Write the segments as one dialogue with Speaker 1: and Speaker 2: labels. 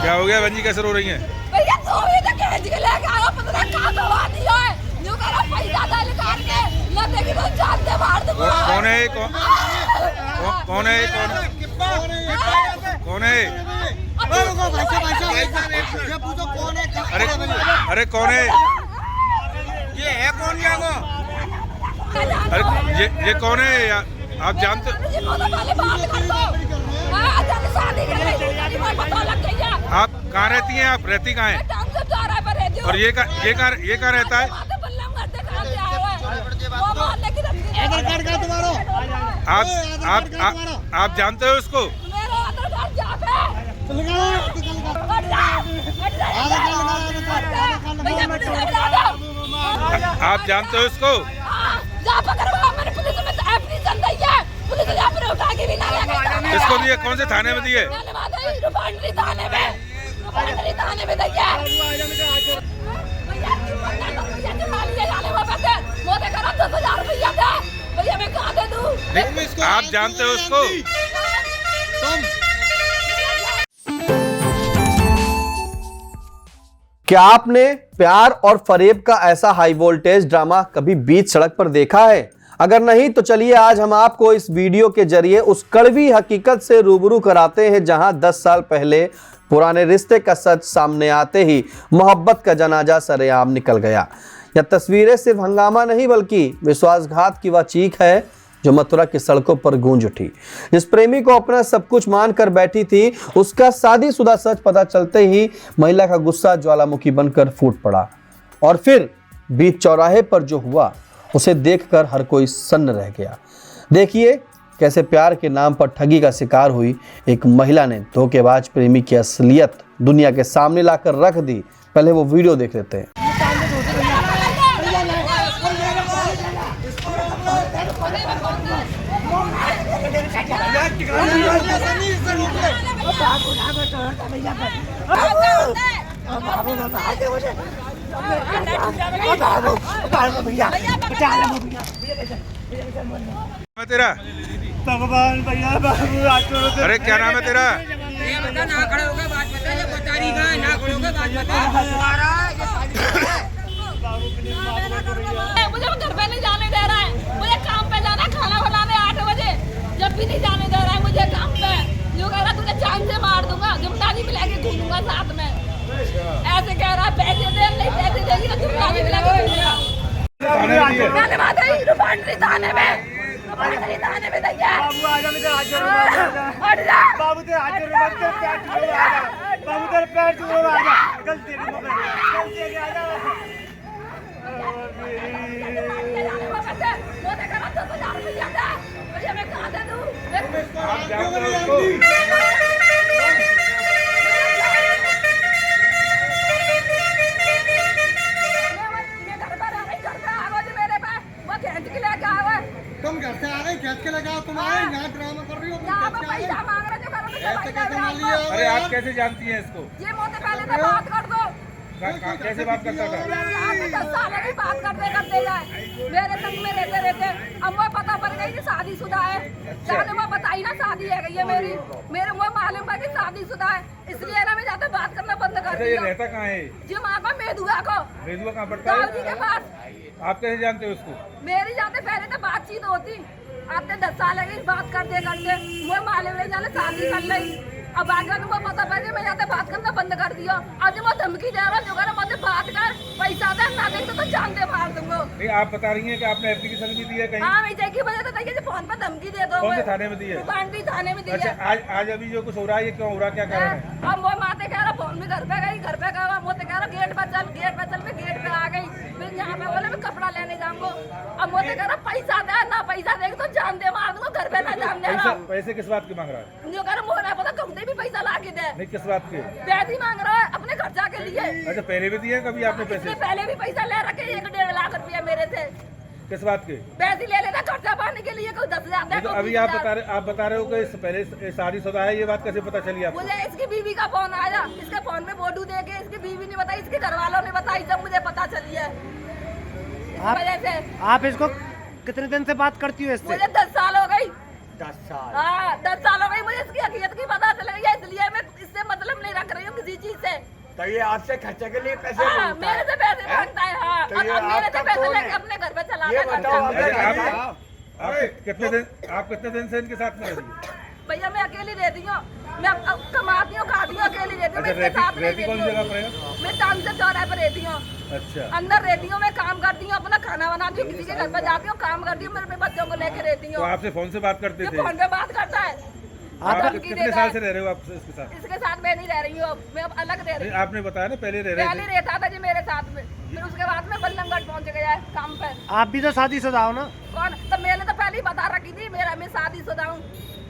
Speaker 1: क्या हो गया बंजी, कैसे रो रही हैं?
Speaker 2: भैया तो भी तो खींच के लेके आया, पता नहीं कहाँ दबा दिया है। यूँ कह रहा पैसा दे निकाल के, ना देगी तो जान दे मार दूँगा।
Speaker 1: कौन है? कौन है? कौन है? अरे कौन है?
Speaker 3: ये है कौन?
Speaker 1: अरे ये कौन है? आप जानते? आप कहाँ रहती हैं? आप रहती कहाँ हैं? और ये कहाँ रहता है? आप जानते हो उसको? आप जानते हो उसको? इसको दिए कौन से थाने में दिए? आप जानते हो उसको?
Speaker 4: क्या आपने प्यार और फरेब का ऐसा हाई वोल्टेज ड्रामा कभी बीच सड़क पर देखा है? अगर नहीं तो चलिए आज हम आपको इस वीडियो के जरिए उस कड़वी हकीकत से रूबरू कराते हैं जहां 10 साल पहले पुराने रिश्ते का सच सामने आते ही मोहब्बत का जनाजा सरेआम निकल गया। यह तस्वीरें सिर्फ हंगामा नहीं बल्कि विश्वासघात की वह चीख है जो मथुरा की सड़कों पर गूंज उठी। जिस प्रेमी को अपना सब कुछ मानकर बैठी थी, उसका शादीशुदा सच पता चलते ही महिला का गुस्सा ज्वालामुखी बनकर फूट पड़ा। और फिर बीच चौराहे पर जो हुआ उसे देखकर हर कोई सन्न रह गया। देखिए कैसे प्यार के नाम पर ठगी का शिकार हुई एक महिला ने धोखेबाज प्रेमी की असलियत दुनिया के सामने लाकर रख दी। पहले वो वीडियो देख लेते हैं।
Speaker 1: तेरा
Speaker 3: भगवान भैया बाबू
Speaker 1: अरे क्या नाम है तेरा?
Speaker 5: ये बता ना खड़े होकर बात बता, ये बता रही कहाँ है, ना खड़े होकर बात बता।
Speaker 2: मुझे घर पे नहीं जाने दे रहा है, मुझे काम पे जाना है, खाना बनाने 8 बजे, जब भी नहीं जाने दे रहा है मुझे काम पे। जो कह रहा तुझे जान से मार दूंगा, जुमदानी भी लेके घूमूंगा साथ में, ऐसे कह रहा। पैसे दे, नहीं पैसे देगी तो जुमदानी भी लेके घूमूंगा। मैंने बात है रिफाइनरी थाने में, रिफाइनरी थाने में दैया
Speaker 3: बाबू आजा, मुझे हाथ जोड़ बाबू तेरे हाथ जोड़, बाबू तेरे पैर जोड़ आजा, गलती नहीं आजा।
Speaker 2: वो देखा 10,000 रुपया था, मुझे मैं कहाँ दे दूँ?
Speaker 1: आप जानते हो उसको?
Speaker 3: तुम घर से आ गए, खींच के लगा तुम्हारे यहाँ ड्रामा कर रही हो।
Speaker 2: पैसा मांग रहे जो करो मुझे पैसा दे।
Speaker 1: अरे आप कैसे जानती हैं इसको?
Speaker 2: ये मुझसे पहले तो बात कर दो।
Speaker 1: कैसे बात करता था?
Speaker 2: 10 साल की बात करते जाए मेरे संग में रहते अब वो पता पड़ गई कि शादीशुदा है। जाने वो बताई ना शादी है ये मेरे वो मालूम है कि शादीशुदा है, इसलिए ना मैं जाते बात करना बंद कर
Speaker 1: अच्छा, ये
Speaker 2: दिया।
Speaker 1: रहता कहाँ है?
Speaker 2: जी माँ का मेदुआ को
Speaker 1: कहाँ पड़ता है?
Speaker 2: दाऊदी के पास।
Speaker 1: आप कैसे जानते हो उसको?
Speaker 2: मेरी जाते पहले तो बातचीत होती, आते 10 साल की बात करते वो मालूम है जाने शादी कर ली। अब आगे को पता पड़ गया, मैं जाते बात करना बंद कर दिया। आज वो धमकी दे रहा जो कह मुझे बात कर, पैसा दे, ना दे तो जान दे मार दूंगा।
Speaker 1: नहीं, आप बता रही हैं कि आपने एप्लीकेशन भी दी है कहीं?
Speaker 2: हाँ मैं की वजह से देखिए फोन पर धमकी दे दो।
Speaker 1: कौन से थाने में दी है?
Speaker 2: पांडवी थाने में दी है।
Speaker 1: अच्छा, आज अभी जो कुछ हो रहा है ये क्यों हो रहा है, क्या कारण है?
Speaker 2: अब वो माते कह रहा फोन में घर पे गई, घर पे गया मोते कह रहा गेट पे चल, मैं गेट पे आ गई। फिर यहाँ पे बोले मैं कपड़ा लेने जाऊंगा। अब मोते कह रहा पैसा दे, ना पैसा देगी तो जान दे मार दूंगा, घर पे ना जान दे रहा।
Speaker 1: पैसे किस बात की मांग रहा है?
Speaker 2: जो कह रहा मोहरा पता कम भी पैसा ला के दे।
Speaker 1: नहीं, किस बात के?
Speaker 2: पैसे मांग रहा है अपने खर्चा के लिए।
Speaker 1: अच्छा, पहले भी दिए कभी आपने पैसे?
Speaker 2: पहले भी पैसा ले रखे 1-1.5 लाख रुपया मेरे से।
Speaker 1: किस बात के?
Speaker 2: पैसे ले लेना खर्चा पाने के लिए, कोई 10,000 दे।
Speaker 1: तो अभी आप बता रहे हो कि इस पहले शादीशुदा है, ये बात कैसे पता चली आपको?
Speaker 2: मुझे इसकी बीवी का फोन आया, इसके फोन में फोटो देके इसकी बीवी नहीं बताई, इसके घर वालों ने बताई जब मुझे पता चली है। इस वजह से
Speaker 3: आप इसको कितने दिन से बात करती हो इससे?
Speaker 2: मुझे 10 साल हो गई।
Speaker 3: 10 साल?
Speaker 2: हाँ 10 साल हो गई मुझे इसकी हकीकत की पता चल गई है, इसलिए मैं इससे मतलब नहीं रख रही हूँ किसी चीज से।
Speaker 3: तो ये आपसे खर्चे के लिए पैसे
Speaker 2: हाँ,
Speaker 3: मांगता है?
Speaker 2: मेरे से पैसे मांगता है। हाँ,
Speaker 3: तो ये
Speaker 2: और मेरे से
Speaker 3: आपका
Speaker 2: पैसे
Speaker 3: कौन
Speaker 2: लेके
Speaker 3: है?
Speaker 2: अपने घर पे चला
Speaker 3: ये
Speaker 2: गया
Speaker 3: बताओ
Speaker 2: खर्चा।
Speaker 1: आप कितने दिन से इनके साथ में रह रही हो?
Speaker 2: भैया मैं अकेली रहती हूँ, मैं अब कमाती हूँ खाती हूँ, अकेली रहती हूँ। मैं इसके साथ नहीं
Speaker 1: रहती कौन सी
Speaker 2: रहती
Speaker 1: जगह
Speaker 2: हूँ।
Speaker 1: पर है?
Speaker 2: मैं तानसेन चौराहे पर रहती हूँ,
Speaker 1: अच्छा,
Speaker 2: अंदर रहती हूँ। मैं काम करती हूँ, अपना खाना बनाती हूँ, किसी के घर पर जाती हूँ, काम करती हूँ, मेरे बच्चों को लेके रहती
Speaker 1: तो
Speaker 2: हूँ।
Speaker 1: आपसे फोन से बात करते
Speaker 2: ये
Speaker 1: थे?
Speaker 2: फोन पे बात करता है,
Speaker 1: आप
Speaker 2: धमकी
Speaker 1: कितने
Speaker 2: देता
Speaker 1: साल
Speaker 2: है।
Speaker 1: से रह रहे हो आप इसके साथ?
Speaker 2: इसके साथ मैं नहीं रह रही हूँ, मैं अब अलग रह रही
Speaker 1: नहीं,
Speaker 2: हूँ।
Speaker 1: आपने बताया ना पहले रह रहे
Speaker 2: पहले
Speaker 1: थे।
Speaker 2: रहता था जी मेरे साथ में, फिर उसके बाद में बल्लमगढ़ पहुंच गया है काम पे।
Speaker 3: आप भी तो शादीशुदा हो ना?
Speaker 2: कौन? तो मैंने तो पहले ही बता रखी थी मैं शादीशुदा हूँ।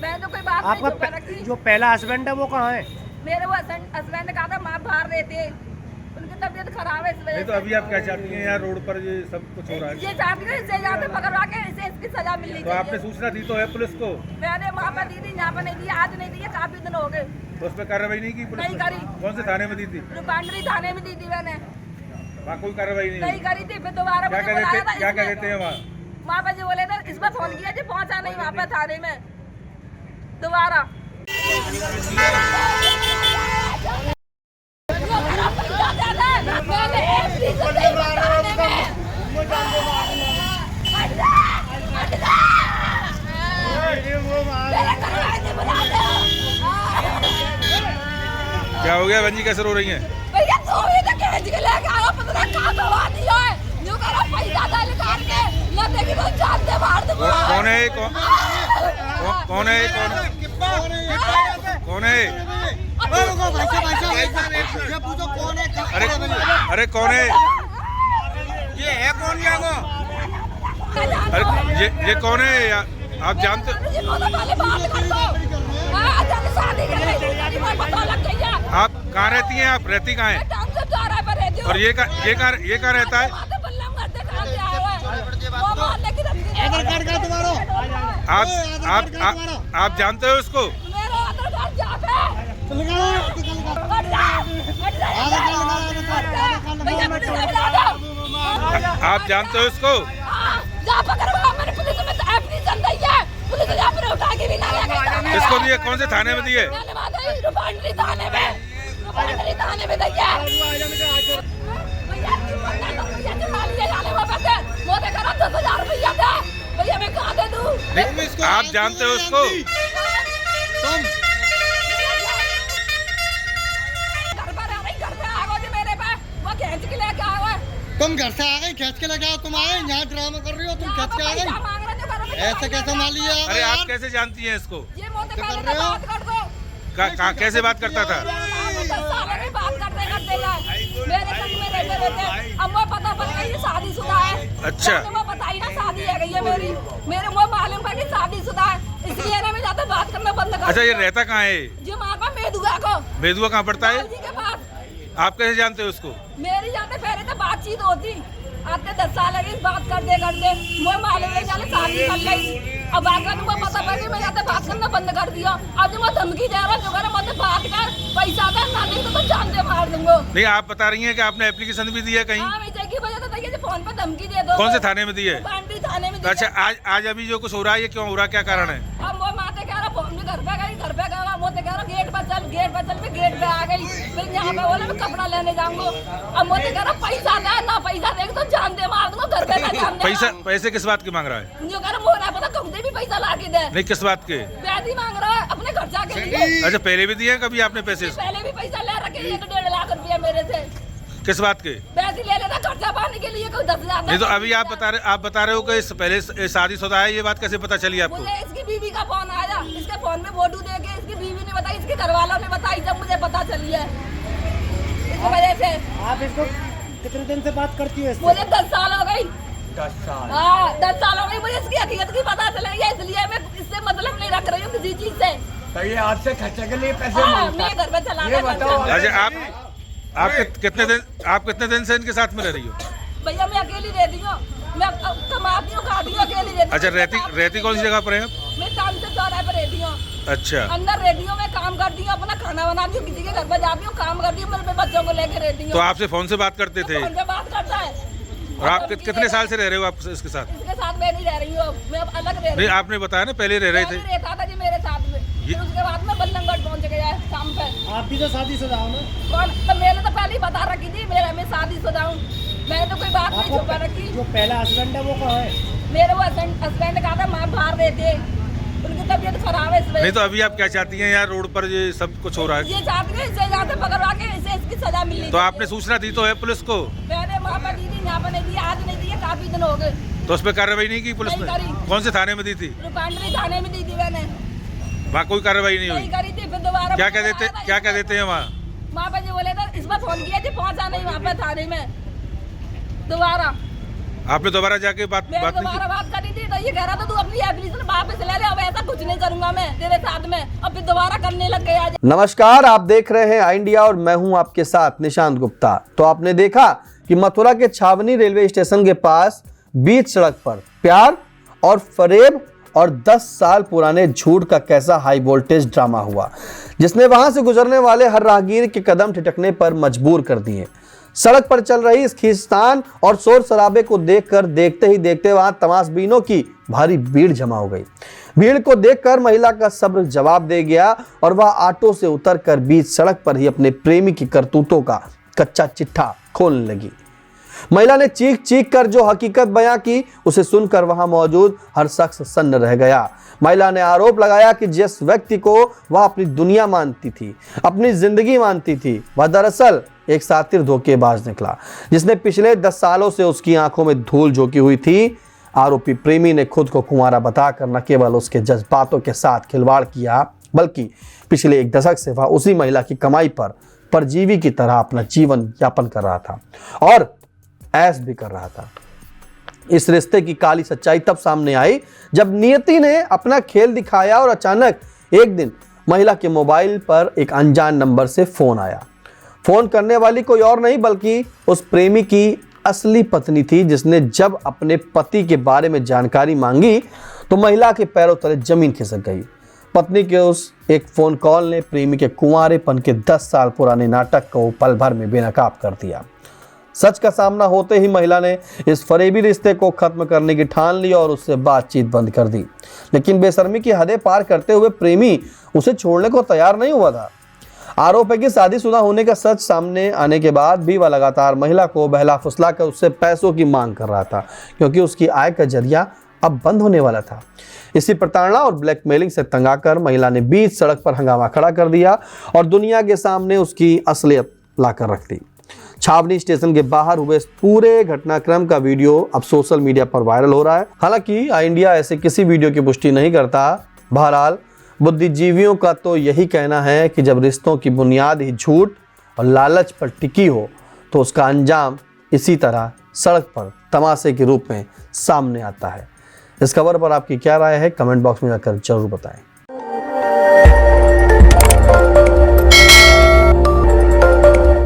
Speaker 2: मैंने तो कोई बात नहीं छुपा रखी।
Speaker 3: जो पहला हस्बैंड है वो कहाँ है?
Speaker 2: मेरे वो हस्बैंड ने कहा था माँ बाहर रहते हैं, उनकी तबीयत खराब है इस वजह
Speaker 1: नहीं तो
Speaker 2: से।
Speaker 1: अभी आप क्या चाहती हैं? यहाँ रोड पर ये सब कुछ हो रहा है,
Speaker 2: ये चाहती हूँ इसे यहाँ पे पकड़वा के इसे इसकी सजा मिलनी
Speaker 1: तो आपने
Speaker 2: चाहिए।
Speaker 1: सूचना दी तो है पुलिस को?
Speaker 2: मैंने वहाँ पे दी थी, यहाँ पे नहीं दी, आज नहीं दी है, काफी दिन हो गए।
Speaker 1: तो उस पर कार्रवाई नहीं की पुलिस
Speaker 2: नहीं
Speaker 1: ने?
Speaker 2: करी।
Speaker 1: कौन से थाने में दी थी?
Speaker 2: रिफाइनरी थाने में दी थी मैंने,
Speaker 1: वहाँ कोई कार्रवाई नहीं
Speaker 2: नहीं
Speaker 1: हुई?
Speaker 2: करी थी। फिर दोबारा
Speaker 1: क्या
Speaker 2: मुझे
Speaker 1: कहते
Speaker 2: बुलाया था
Speaker 1: क्या
Speaker 2: इसमें।
Speaker 1: कहते हैं वहाँ?
Speaker 2: वहाँ पे जो बोले थे इस पर फोन किया जी, पहुँचा नहीं वहाँ पे थाने में दोबारा।
Speaker 1: क्या हो गया बहन जी, कैसे रो रही हैं?
Speaker 2: भैया तो ही तो खींच के लेके आया, पता नहीं कहाँ दबा दिया है। यूँ कह रहा पैसा था निकाल के, ना देखी तो जान से मार दूंगा।
Speaker 1: कौन है? कौन है? कौन है? अरे अरे कौन है?
Speaker 5: ये है कौन जागो?
Speaker 1: अरे ये कौन है? आप जानते?
Speaker 2: पहले बात कर दो। हाँ, जब शादी कर रही थी, मुझे पता लग गई है।
Speaker 1: आप कहाँ रहती हैं? आप रहती कहाँ
Speaker 2: मैं
Speaker 1: हैं?
Speaker 2: तानसेन चौराहे पर रहती हूँ।
Speaker 1: और ये कहाँ रहता है?
Speaker 2: वहाँ पे बल्लमगढ़ से कहाँ से आया हुआ है? वो मोहल्ले की धमकी दे रहा है।
Speaker 1: आप जानते हो इसको?
Speaker 2: मेरा आधार कार्ड जहाँ पे है। हट जा, हट जा, हट जा, भैया मुझे समझा दो।
Speaker 1: आप जानते हो इसको?
Speaker 2: जहाँ पकड़वा मैंने पुलिस में एप्लीकेशन दी है, पुलिस ने यहाँ पर उठा के भी ना ले गई।
Speaker 1: किसको दिए? कौन से थाने में दिए?
Speaker 2: मैंने बात है रिफाइनरी थाने में दी है। भैया चुरा लिए जाने वाले पैसे, वो दे करा 10,000 रुपया दे। भैया मैं कहाँ दे दूँ?
Speaker 1: आप जानते हो उसको?
Speaker 2: घर पर आ रही, घर पे आ गए जी मेरे पे, वो खींच के लेके आया है।
Speaker 6: तुम घर से आ गई खींच के लगा, तुम आए यहाँ ड्रामा कर रही हो, तुम खींच के आ
Speaker 2: पैसा
Speaker 6: गई?
Speaker 2: मांग रहे थे, घर पे
Speaker 6: ऐसे कैसे मान लिया?
Speaker 1: अरे आप कैसे जानती हैं इसको?
Speaker 2: ये मोटे
Speaker 6: क्या
Speaker 2: पहले
Speaker 6: कर
Speaker 2: तो
Speaker 6: रहे हो?
Speaker 2: बात कर दो।
Speaker 1: कैसे बात करता था?
Speaker 2: बात करते करते मेरे संग में रहते रहते अब वो पता पड़ गई ये शादीशुदा है।
Speaker 1: अच्छा।
Speaker 2: तो वो बताई ना शादी है गई है मेरे वो मालूम है कि शादीशुदा है, इसलिए ना मैं जाते बात करना बंद कर।
Speaker 1: अच्छा, ये रहता कहाँ है?
Speaker 2: जी माँ का मेदुआ को
Speaker 1: बेदुआ कहाँ पड़ता है?
Speaker 2: जी के पास।
Speaker 1: आप कैसे जानते हो उसको?
Speaker 2: मेरी जाते पहले तो बातचीत होती, आते 10 साल लगे बात करते करते वो मालूम है जाने शादी कर ली। अब आकर तुमको पता पड़ गई, मैं जाते बात करना बंद कर दिया। अब वो धमकी दे रहा जो कह रहा मुझे बात कर, पैसा दे, ना नहीं तो जान से मार दूंगा।
Speaker 1: नहीं, आप बता रही हैं कि आपने एप्लीकेशन भी दी है कहीं?
Speaker 2: हाँ विजय की वजह से तो ये फोन पे धमकी दे दो।
Speaker 1: कौन से थाने में दी है?
Speaker 2: बांडी थाने में दी
Speaker 1: अच्छा,
Speaker 2: है।
Speaker 1: आज अभी जो कुछ हो रहा है ये क्यों हो रहा है? क्या कारण है?
Speaker 2: अब वो माते कह रहा फोन में घर पे गई, घर पे गया, वो तो कह रहा गेट पे चल, गेट पे चल, मैं गेट पे आ गई। फिर यहाँ पे बोला मैं कपड़ा लेने जाऊंगा। अब वो तो कह रहा पैसा दे, ना पैसा देगा तो जान दे मार दूंगा, घर पे ना जान दे।
Speaker 1: पैसे किस बात की मांग रहा है?
Speaker 2: जो कह रहा मोरा पता कम से भी पैसा ला के दे।
Speaker 1: नहीं, किस बात के?
Speaker 2: पैसे मांग रहा है अपने खर्चा के लिए।
Speaker 1: अच्छा, पहले भी दिए हैं कभी आपने पैसे?
Speaker 2: पहले भी पैसा ले रखे 1-1.5 लाख रुपया मेरे से।
Speaker 1: किस बात के?
Speaker 2: पैसे ले लेना खर्चा पाने के लिए, कोई 10,000।
Speaker 1: नहीं तो अभी आप बता रहे हो कि पहले शादीशुदा है, ये बात कैसे पता चली आपको?
Speaker 2: मुझे इसकी बीवी का फोन आया, इसके फोन में फोटो देके इसकी बीवी ने बताई, इसके घर वालों ने बताई जब मुझे पता चली है। इस वजह से
Speaker 3: आप इसको कितने दिन से बात करती हो इससे?
Speaker 2: मुझे 10 साल हो गई।
Speaker 3: 10 साल?
Speaker 2: हाँ 10 साल हो गई मुझे इसकी हकीकत की पता चल गई है, इसलिए मैं इससे मतलब नहीं रख रही हूँ किसी चीज से।
Speaker 3: तो ये आपसे खर्चे के लिए पैसे
Speaker 2: हाँ,
Speaker 3: मांगता
Speaker 2: मैं
Speaker 3: है?
Speaker 2: घर पे चला
Speaker 3: ये
Speaker 2: गया
Speaker 3: बताओ।
Speaker 2: खर्चा।
Speaker 1: अच्छा, आप कितने दिन से इनके साथ में रह रही हो?
Speaker 2: भैया मैं अकेली रहती हूँ, मैं कमाती हूँ खाती हूँ, अकेली रहती हूँ।
Speaker 1: अच्छा, रहती कौन सी जगह पर है आप?
Speaker 2: मैं तानसेन चौराहे पर रहती हूँ।
Speaker 1: अच्छा।
Speaker 2: अंदर रेडियो में काम करती हूँ, अपना खाना बनाती हूँ, किसी के घर पर जाती हूँ, काम करती हूँ, मेरे बच्चों को लेके रहती हूँ।
Speaker 1: तो आपसे फोन से बात करते थे?
Speaker 2: फोन पे बात करता है।
Speaker 1: और आप कितने साल से रह रहे हो आप इसके साथ?
Speaker 2: इसके साथ मैं नहीं रह रही हूँ, मैं अब अलग रह रही
Speaker 1: नहीं,
Speaker 2: हूँ।
Speaker 1: आपने बताया ना पहले रह रहे थे।
Speaker 2: पहले रहता था जी मेरे साथ में, फिर उसके बाद में बल्लमगढ़ पहुंच गया शाम पे।
Speaker 3: आप भी तो शादीशुदा हो ना?
Speaker 2: कौन? तो मैंने तो पहले ही बता रखी थी मैं शादीशुदा हूँ, मैंने तो कोई बात नहीं छुपा रखी।
Speaker 3: जो पहला हस्बैंड है वो कहाँ है?
Speaker 2: मेरे वो हस्बैंड कहा था माँ बाहर रहते, उनकी तबीयत खराब है इस वजह
Speaker 1: नहीं तो अभी आप क्या चाहती हैं यार, रोड पर ये सब कुछ हो रहा है?
Speaker 2: ये चाहती है इसे यहाँ से पकड़वा के इसे इसकी सजा मिलनी
Speaker 1: तो आपने सूचना दी तो है पुलिस को?
Speaker 2: मैंने वहाँ पर दी थी, यहाँ पर नहीं दी, आज नहीं दी है, काफी दिन हो गए।
Speaker 1: तो उस पर कार्रवाई नहीं की पुलिस ने?
Speaker 2: नहीं करी।
Speaker 1: कौन से थाने में दी थी?
Speaker 2: रुपांडरी थाने में दी थी मैंने,
Speaker 1: वहाँ कोई कार्रवाई नहीं
Speaker 2: नहीं
Speaker 1: हुई?
Speaker 2: करी थी। फिर दोबारा
Speaker 1: क्या क्या देते हैं वहाँ?
Speaker 2: वहाँ पे जो बोले थे इस पर फोन किया थी, पहुँचा नहीं वहाँ पे थाने में। दोबारा
Speaker 1: आपने दोबारा जाके बात
Speaker 2: मैंने
Speaker 1: नहीं
Speaker 2: दोबारा
Speaker 1: की?
Speaker 2: बात करी थी तो ये कह रहा था तू अपनी एप्लीकेशन वापस ले ले, अब ऐसा कुछ नहीं करूंगा मैं तेरे साथ में। अब फिर दोबारा करने लग गया।
Speaker 4: नमस्कार, आप देख रहे हैं आई इंडिया और मैं हूं आपके साथ निशांत गुप्ता। तो आपने देखा कि मथुरा के छावनी रेलवे स्टेशन के पास बीच सड़क पर प्यार और फरेब और 10 साल पुराने झूठ का कैसा हाई वोल्टेज ड्रामा हुआ, जिसने वहां से गुजरने वाले हर राहगीर के कदम ठिठकने पर मजबूर कर दिए। सड़क पर चल रही इस खींचतान और शोर शराबे को देखकर देखते ही देखते वहां तमाशबीनों की भारी भीड़ जमा हो गई। भीड़ को देखकर महिला का सब्र जवाब दे गया और वह ऑटो से उतरकर बीच सड़क पर ही अपने प्रेमी की करतूतों का कच्चा चिट्ठा खोलने लगी। महिला ने चीख चीख कर जो हकीकत बयां की, उसे सुनकर वहां मौजूद हर शख्स सन्न रह गया। महिला ने आरोप लगाया कि जिस व्यक्ति को वह अपनी दुनिया मानती थी, अपनी जिंदगी मानती थी, वह दरअसल एक सातिर धोखेबाज निकला, जिसने पिछले 10 सालों से उसकी आंखों में धूल झोंकी हुई थी। आरोपी प्रेमी ने खुद को कुंवारा बताकर न केवल उसके जज्बातों के साथ खिलवाड़ किया, बल्कि पिछले 1 दशक से वह उसी महिला की कमाई पर परजीवी की तरह अपना जीवन यापन कर रहा था और ऐश भी कर रहा था। इस रिश्ते की काली सच्चाई तब सामने आई जब नियति ने अपना खेल दिखाया और अचानक एक दिन महिला के मोबाइल पर एक अनजान नंबर से फोन आया। फोन करने वाली कोई और नहीं बल्कि उस प्रेमी की असली पत्नी थी, जिसने जब अपने पति के बारे में जानकारी मांगी तो महिला के पैरों तले जमीन खिसक गई। पत्नी के उस एक फोन कॉल ने प्रेमी के कुंवारेपन के 10 साल पुराने नाटक को पल भर में बेनकाब कर दिया। सच का सामना होते ही महिला ने इस फरेबी रिश्ते को खत्म करने की ठान ली और उससे बातचीत बंद कर दी। लेकिन बेशर्मी की हदें पार करते हुए प्रेमी उसे छोड़ने को तैयार नहीं हुआ था। आरोप है कि शादीशुदा होने का सच सामने आने के बाद भी वह लगातार महिला को बहला फुसला कर उससे पैसों की मांग कर रहा था, क्योंकि उसकी आय का जरिया अब बंद होने वाला था। इसी प्रताड़ना और ब्लैकमेलिंग से तंग आकर महिला ने बीच सड़क पर हंगामा खड़ा कर दिया और दुनिया के सामने उसकी असलियत लाकर रख दी। छावनी स्टेशन के बाहर हुए इस पूरे घटनाक्रम का वीडियो अब सोशल मीडिया पर वायरल हो रहा है। हालांकि आई इंडिया ऐसे किसी वीडियो की पुष्टि नहीं करता। बहरहाल बुद्धिजीवियों का तो यही कहना है कि जब रिश्तों की बुनियाद ही झूठ और लालच पर टिकी हो तो उसका अंजाम इसी तरह सड़क पर तमाशे के रूप में सामने आता है। इस खबर पर आपकी क्या राय है, कमेंट बॉक्स में जाकर जरूर बताएं।